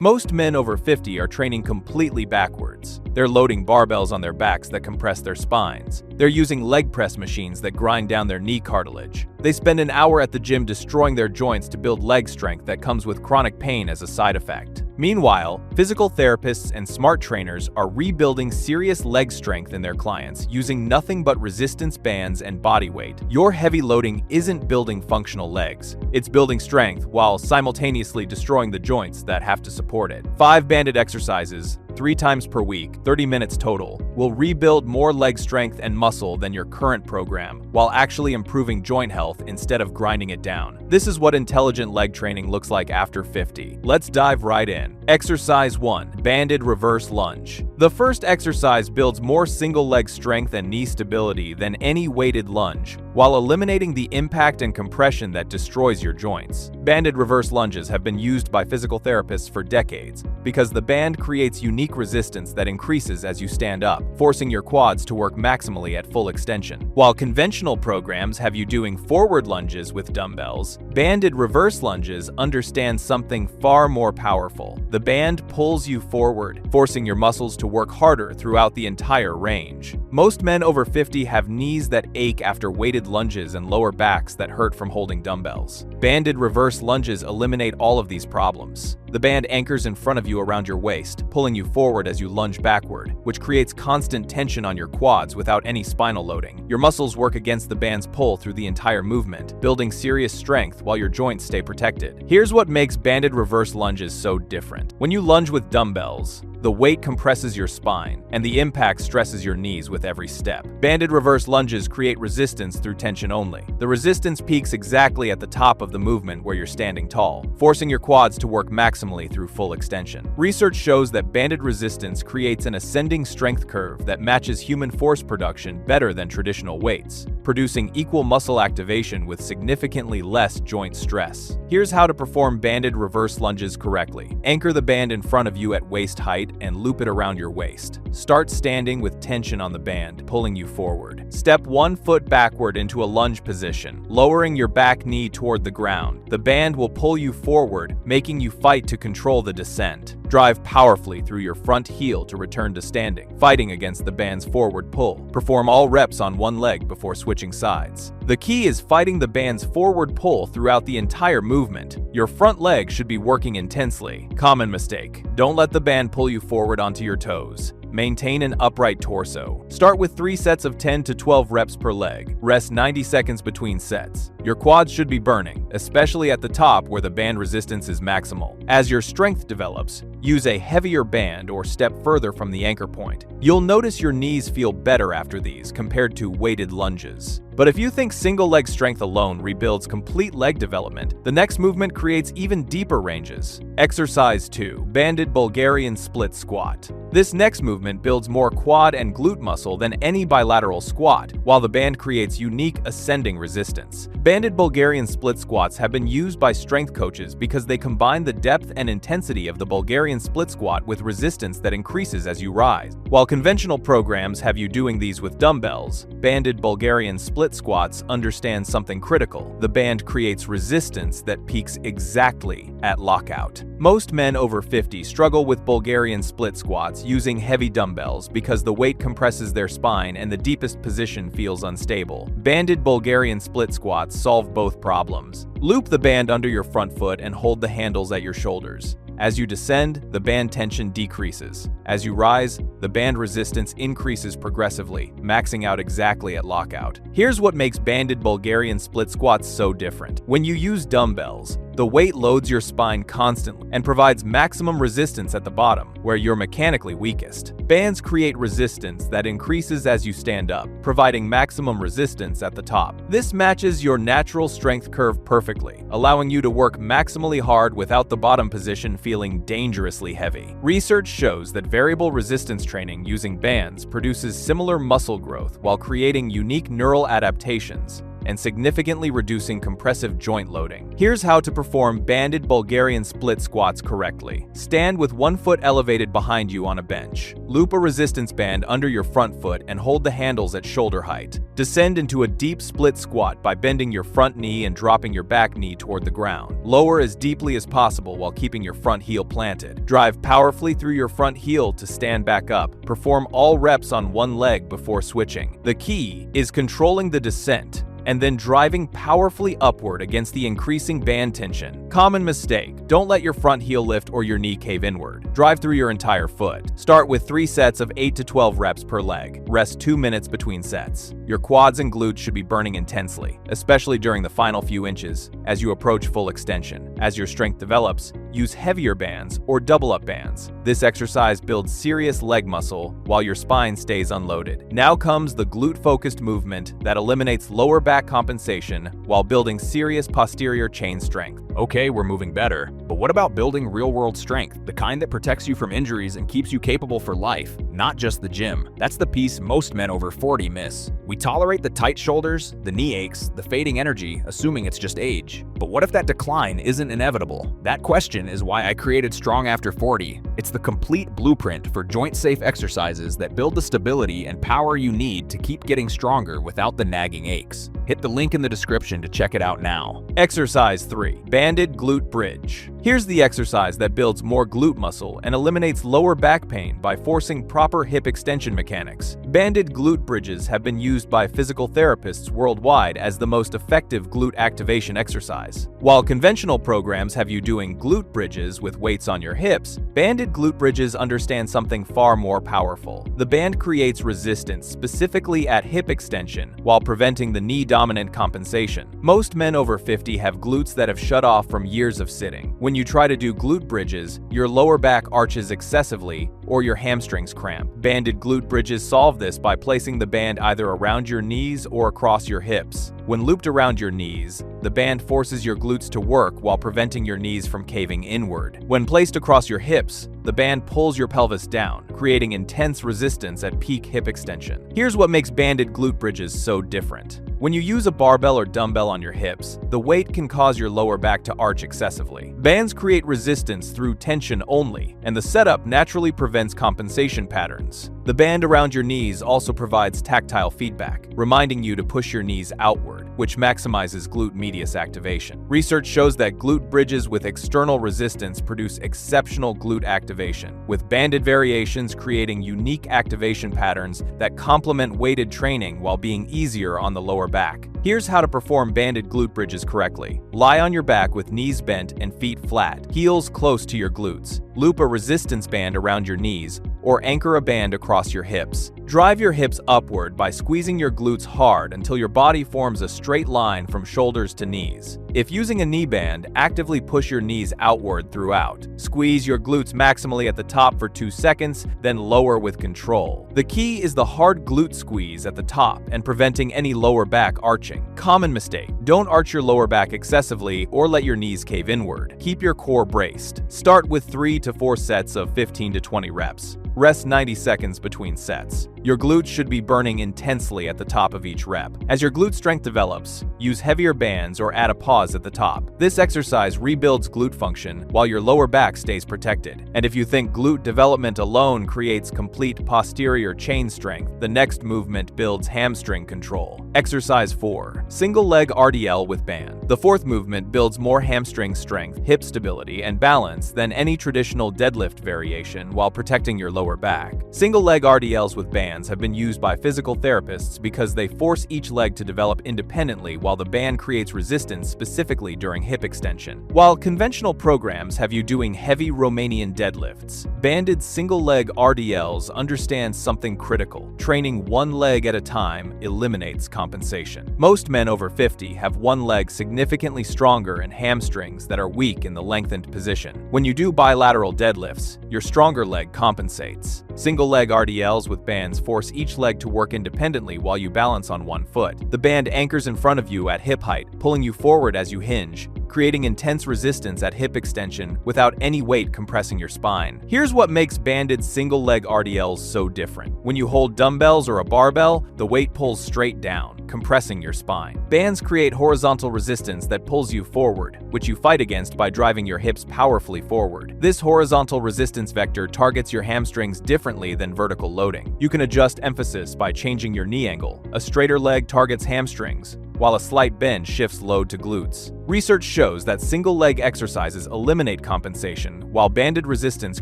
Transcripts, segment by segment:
Most men over 50 are training completely backwards. They're loading barbells on their backs that compress their spines. They're using leg press machines that grind down their knee cartilage. They spend an hour at the gym destroying their joints to build leg strength that comes with chronic pain as a side effect. Meanwhile, physical therapists and smart trainers are rebuilding serious leg strength in their clients using nothing but resistance bands and body weight. Your heavy loading isn't building functional legs. It's building strength while simultaneously destroying the joints that have to support it. 5 banded exercises, 3 times per week, 30 minutes total, will rebuild more leg strength and muscle than your current program, while actually improving joint health instead of grinding it down. This is what intelligent leg training looks like after 50. Let's dive right in. Exercise 1. Banded reverse lunge. The first exercise builds more single leg strength and knee stability than any weighted lunge, while eliminating the impact and compression that destroys your joints. Banded reverse lunges have been used by physical therapists for decades because the band creates unique resistance that increases as you stand up, forcing your quads to work maximally at full extension. While conventional programs have you doing forward lunges with dumbbells, banded reverse lunges understand something far more powerful. The band pulls you forward, forcing your muscles to work harder throughout the entire range. Most men over 50 have knees that ache after weighted lunges and lower backs that hurt from holding dumbbells. Banded reverse lunges eliminate all of these problems. The band anchors in front of you around your waist, pulling you forward as you lunge backward, which creates constant tension on your quads without any spinal loading. Your muscles work against the band's pull through the entire movement, building serious strength while your joints stay protected. Here's what makes banded reverse lunges so different. When you lunge with dumbbells, the weight compresses your spine, and the impact stresses your knees with every step. Banded reverse lunges create resistance through tension only. The resistance peaks exactly at the top of the movement where you're standing tall, forcing your quads to work maximally through full extension. Research shows that banded resistance creates an ascending strength curve that matches human force production better than traditional weights, producing equal muscle activation with significantly less joint stress. Here's how to perform banded reverse lunges correctly. Anchor the band in front of you at waist height and loop it around your waist. Start standing with tension on the band, pulling you forward. Step 1 foot backward into a lunge position, lowering your back knee toward the ground. The band will pull you forward, making you fight to control the descent. Drive powerfully through your front heel to return to standing, fighting against the band's forward pull. Perform all reps on one leg before switching sides. The key is fighting the band's forward pull throughout the entire movement. Your front leg should be working intensely. Common mistake. Don't let the band pull you forward onto your toes. Maintain an upright torso. Start with 3 sets of 10 to 12 reps per leg. Rest 90 seconds between sets. Your quads should be burning, especially at the top where the band resistance is maximal. As your strength develops, use a heavier band or step further from the anchor point. You'll notice your knees feel better after these compared to weighted lunges. But if you think single leg strength alone rebuilds complete leg development, the next movement creates even deeper ranges. Exercise 2. Banded Bulgarian split squat. This next movement builds more quad and glute muscle than any bilateral squat, while the band creates unique ascending resistance. Banded Bulgarian split squats have been used by strength coaches because they combine the depth and intensity of the Bulgarian split squat with resistance that increases as you rise. While conventional programs have you doing these with dumbbells, banded Bulgarian split squats understand something critical. The band creates resistance that peaks exactly at lockout. Most men over 50 struggle with Bulgarian split squats using heavy dumbbells because the weight compresses their spine and the deepest position feels unstable. Banded Bulgarian split squats solve both problems. Loop the band under your front foot and hold the handles at your shoulders. As you descend, the band tension decreases. As you rise, the band resistance increases progressively, maxing out exactly at lockout. Here's what makes banded Bulgarian split squats so different. When you use dumbbells, the weight loads your spine constantly and provides maximum resistance at the bottom, where you're mechanically weakest. Bands create resistance that increases as you stand up, providing maximum resistance at the top. This matches your natural strength curve perfectly, allowing you to work maximally hard without the bottom position feeling dangerously heavy. Research shows that variable resistance training using bands produces similar muscle growth while creating unique neural adaptations. and significantly reducing compressive joint loading. Here's how to perform banded Bulgarian split squats correctly. Stand with one foot elevated behind you on a bench. Loop a resistance band under your front foot and hold the handles at shoulder height. Descend into a deep split squat by bending your front knee and dropping your back knee toward the ground. Lower as deeply as possible while keeping your front heel planted. Drive powerfully through your front heel to stand back up. Perform all reps on one leg before switching. The key is controlling the descent and then driving powerfully upward against the increasing band tension. Common mistake: don't let your front heel lift or your knee cave inward. Drive through your entire foot. Start with 3 sets of 8 to 12 reps per leg. Rest 2 minutes between sets. Your quads and glutes should be burning intensely, especially during the final few inches as you approach full extension. As your strength develops, use heavier bands or double-up bands. This exercise builds serious leg muscle while your spine stays unloaded. Now comes the glute-focused movement that eliminates lower back compensation while building serious posterior chain strength. Okay, we're moving better, but what about building real-world strength, the kind that protects you from injuries and keeps you capable for life, not just the gym? That's the piece most men over 40 miss. We tolerate the tight shoulders, the knee aches, the fading energy, assuming it's just age. But what if that decline isn't inevitable? That question is why I created Strong After 40. It's the complete blueprint for joint-safe exercises that build the stability and power you need to keep getting stronger without the nagging aches. Hit the link in the description to check it out now. Exercise 3. Banded glute bridge. Here's the exercise that builds more glute muscle and eliminates lower back pain by forcing proper hip extension mechanics. Banded glute bridges have been used by physical therapists worldwide as the most effective glute activation exercise. While conventional programs have you doing glute bridges with weights on your hips, banded glute bridges understand something far more powerful. The band creates resistance specifically at hip extension while preventing the knee-dominant compensation. Most men over 50 have glutes that have shut off from years of sitting. When you try to do glute bridges, your lower back arches excessively or your hamstrings cramp. Banded glute bridges solve this by placing the band either around your knees or across your hips. When looped around your knees, the band forces your glutes to work while preventing your knees from caving inward. When placed across your hips, the band pulls your pelvis down, creating intense resistance at peak hip extension. Here's what makes banded glute bridges so different. When you use a barbell or dumbbell on your hips, the weight can cause your lower back to arch excessively. Bands create resistance through tension only, and the setup naturally prevents compensation patterns. The band around your knees also provides tactile feedback, reminding you to push your knees outward, which maximizes glute medius activation. Research shows that glute bridges with external resistance produce exceptional glute activation, with banded variations creating unique activation patterns that complement weighted training while being easier on the lower back. Here's how to perform banded glute bridges correctly. Lie on your back with knees bent and feet flat, heels close to your glutes. Loop a resistance band around your knees or anchor a band across your hips. Drive your hips upward by squeezing your glutes hard until your body forms a straight line from shoulders to knees. If using a knee band, actively push your knees outward throughout. Squeeze your glutes maximally at the top for 2 seconds, then lower with control. The key is the hard glute squeeze at the top and preventing any lower back arching. Common mistake: don't arch your lower back excessively or let your knees cave inward. Keep your core braced. Start with 3 to 4 sets of 15 to 20 reps. Rest 90 seconds between sets. Your glutes should be burning intensely at the top of each rep. As your glute strength develops, use heavier bands or add a pause at the top. This exercise rebuilds glute function while your lower back stays protected. And if you think glute development alone creates complete posterior chain strength, the next movement builds hamstring control. Exercise 4. Single leg RDL with band. The fourth movement builds more hamstring strength, hip stability, and balance than any traditional deadlift variation while protecting your lower back. Single leg RDLs with bands have been used by physical therapists because they force each leg to develop independently while the band creates resistance specifically during hip extension. While conventional programs have you doing heavy Romanian deadlifts, banded single leg RDLs understand something critical. Training one leg at a time eliminates compensation. Most men over 50 have one leg significantly stronger and hamstrings that are weak in the lengthened position. When you do bilateral deadlifts, your stronger leg compensates. Single leg RDLs with bands force each leg to work independently while you balance on one foot. The band anchors in front of you at hip height, pulling you forward as you hinge, creating intense resistance at hip extension without any weight compressing your spine. Here's what makes banded single-leg RDLs so different. When you hold dumbbells or a barbell, the weight pulls straight down, compressing your spine. Bands create horizontal resistance that pulls you forward, which you fight against by driving your hips powerfully forward. This horizontal resistance vector targets your hamstrings differently than vertical loading. You can adjust emphasis by changing your knee angle. A straighter leg targets hamstrings, while a slight bend shifts load to glutes. Research shows that single-leg exercises eliminate compensation, while banded resistance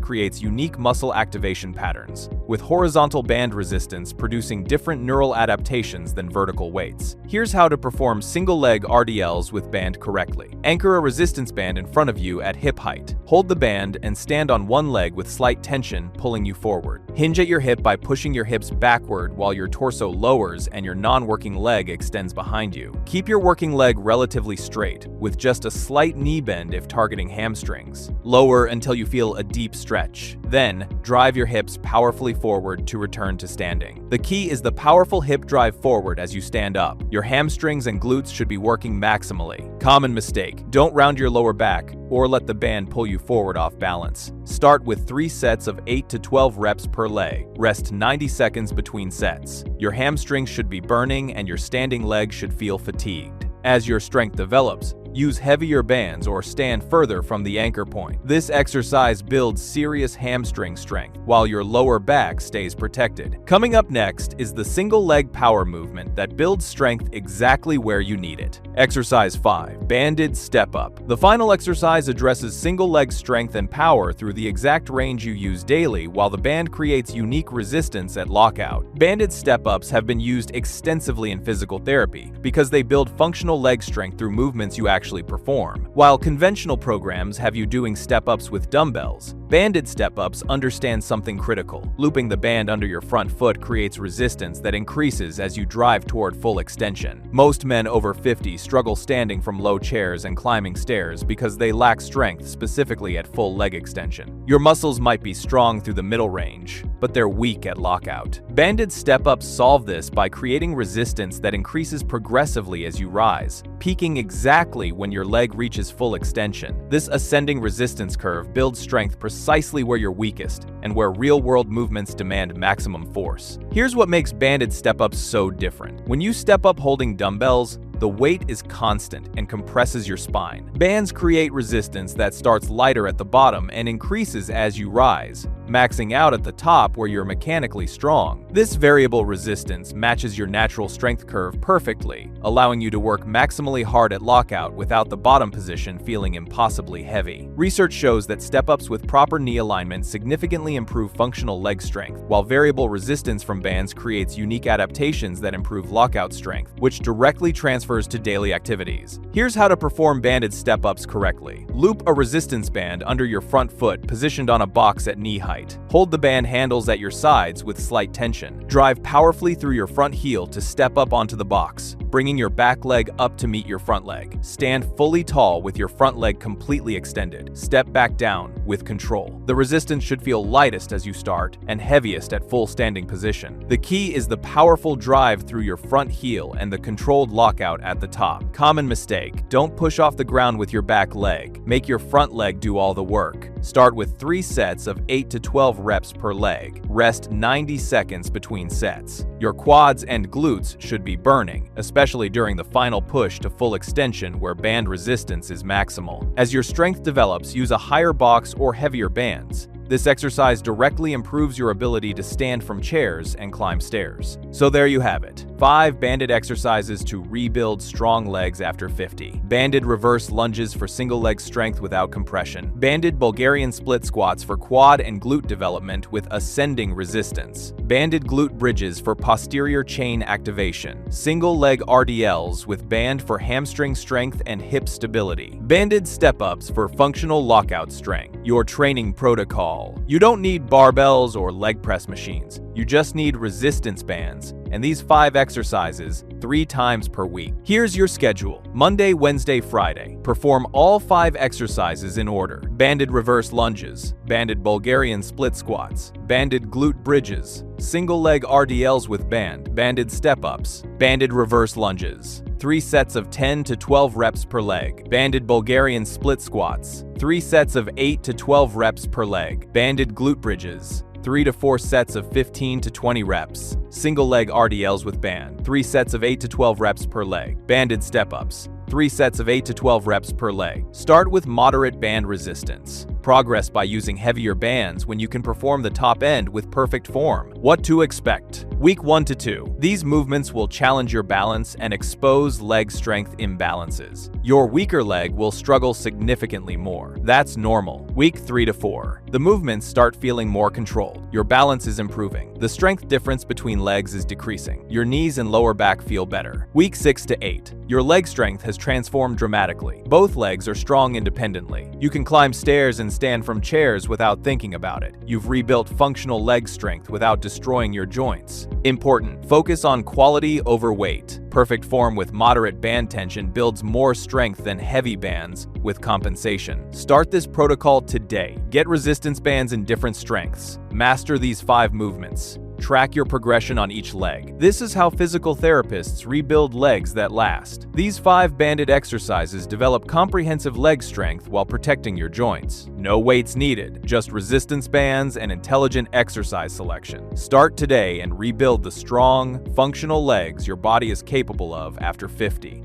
creates unique muscle activation patterns, with horizontal band resistance producing different neural adaptations than vertical weights. Here's how to perform single-leg RDLs with band correctly. Anchor a resistance band in front of you at hip height. Hold the band and stand on one leg with slight tension pulling you forward. Hinge at your hip by pushing your hips backward while your torso lowers and your non-working leg extends behind you. Keep your working leg relatively straight, with just a slight knee bend if targeting hamstrings. Lower until you feel a deep stretch. Then, drive your hips powerfully forward to return to standing. The key is the powerful hip drive forward as you stand up. Your hamstrings and glutes should be working maximally. Common mistake: don't round your lower back or let the band pull you forward off balance. Start with 3 sets of 8 to 12 reps per leg. Rest 90 seconds between sets. Your hamstrings should be burning and your standing leg should feel fatigued. As your strength develops, use heavier bands or stand further from the anchor point. This exercise builds serious hamstring strength, while your lower back stays protected. Coming up next is the single leg power movement that builds strength exactly where you need it. Exercise 5, banded step up. The final exercise addresses single leg strength and power through the exact range you use daily, while the band creates unique resistance at lockout. Banded step ups have been used extensively in physical therapy because they build functional leg strength through movements you actually perform. While conventional programs have you doing step-ups with dumbbells, banded step-ups understand something critical. Looping the band under your front foot creates resistance that increases as you drive toward full extension. Most men over 50 struggle standing from low chairs and climbing stairs because they lack strength, specifically at full leg extension. Your muscles might be strong through the middle range, but they're weak at lockout. Banded step-ups solve this by creating resistance that increases progressively as you rise, peaking exactly when your leg reaches full extension. This ascending resistance curve builds strength precisely where you're weakest and where real-world movements demand maximum force. Here's what makes banded step-ups so different. When you step up holding dumbbells, the weight is constant and compresses your spine. Bands create resistance that starts lighter at the bottom and increases as you rise, maxing out at the top where you're mechanically strong. This variable resistance matches your natural strength curve perfectly, allowing you to work maximally hard at lockout without the bottom position feeling impossibly heavy. Research shows that step-ups with proper knee alignment significantly improve functional leg strength, while variable resistance from bands creates unique adaptations that improve lockout strength, which directly transfers to daily activities. Here's how to perform banded step-ups correctly. Loop a resistance band under your front foot positioned on a box at knee height. Hold the band handles at your sides with slight tension. Drive powerfully through your front heel to step up onto the box, bringing your back leg up to meet your front leg. Stand fully tall with your front leg completely extended. Step back down with control. The resistance should feel lightest as you start and heaviest at full standing position. The key is the powerful drive through your front heel and the controlled lockout at the top. Common mistake: don't push off the ground with your back leg. Make your front leg do all the work. Start with 3 sets of 8 to 12 reps per leg. Rest 90 seconds between sets. Your quads and glutes should be burning, especially during the final push to full extension where band resistance is maximal. As your strength develops, use a higher box or heavier bands. This exercise directly improves your ability to stand from chairs and climb stairs. So there you have it. 5 banded exercises to rebuild strong legs after 50. Banded reverse lunges for single leg strength without compression. Banded Bulgarian split squats for quad and glute development with ascending resistance. Banded glute bridges for posterior chain activation. Single leg RDLs with band for hamstring strength and hip stability. Banded step-ups for functional lockout strength. Your training protocol. You don't need barbells or leg press machines. You just need resistance bands, and these 5 exercises 3 times per week. Here's your schedule. Monday, Wednesday, Friday. Perform all 5 exercises in order. Banded reverse lunges, banded Bulgarian split squats, banded glute bridges, single leg RDLs with band, banded step-ups, banded reverse lunges. 3 sets of 10 to 12 reps per leg. Banded Bulgarian split squats. 3 sets of 8 to 12 reps per leg. Banded glute bridges. 3 to 4 sets of 15 to 20 reps. Single leg RDLs with band. 3 sets of 8 to 12 reps per leg. Banded step-ups. 3 sets of 8 to 12 reps per leg. Start with moderate band resistance. Progress by using heavier bands when you can perform the top end with perfect form. What to expect? Week 1 to 2. These movements will challenge your balance and expose leg strength imbalances. Your weaker leg will struggle significantly more. That's normal. Week 3 to 4. The movements start feeling more controlled. Your balance is improving. The strength difference between legs is decreasing. Your knees and lower back feel better. Week 6 to 8. Your leg strength has transformed dramatically. Both legs are strong independently. You can climb stairs and stand from chairs without thinking about it. You've rebuilt functional leg strength without destroying your joints. Important. Focus on quality over weight. Perfect form with moderate band tension builds more strength than heavy bands with compensation. Start this protocol today. Get resistance bands in different strengths. Master these 5 movements. Track your progression on each leg. This is how physical therapists rebuild legs that last. These 5 banded exercises develop comprehensive leg strength while protecting your joints. No weights needed, just resistance bands and intelligent exercise selection. Start today and rebuild the strong, functional legs your body is capable of after 50.